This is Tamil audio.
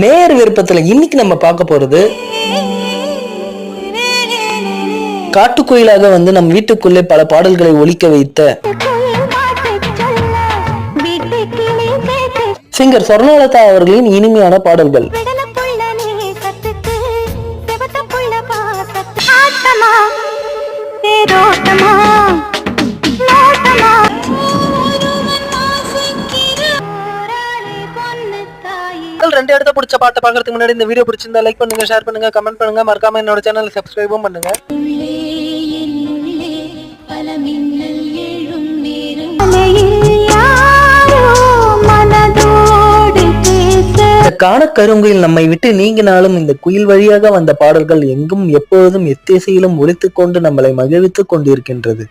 நேர் விருப்பத்துல இன்னைக்கு நம்ம பார்க்க போறது காட்டுக்குயிலாக வந்து நம் வீட்டுக்குள்ளே பல பாடல்களை ஒலிக்க வைத்த சிங்கர் சொர்ணலதா அவர்களின் இனிமையான பாடல்கள். ரெண்டு இடத்த பிடிச்ச பாட்டை பார்க்கறதுக்கு முன்னாடி இந்த வீடியோ பிடிச்சிருந்தா லைக் பண்ணுங்க, ஷேர் பண்ணுங்க, கமெண்ட் பண்ணுங்க, மறக்காம என்னோட சேனலை சப்ஸ்கிரைபும் பண்ணுங்க. காண கருங்குயில் நம்மை விட்டு நீங்கினாலும் இந்த குயில் வழியாக வந்த பாடல்கள் எங்கும் எப்பொழுதும் எத்தேசையிலும் ஒலித்துக் கொண்டு நம்மளை மகிழ்வித்துக் கொண்டிருக்கின்றது.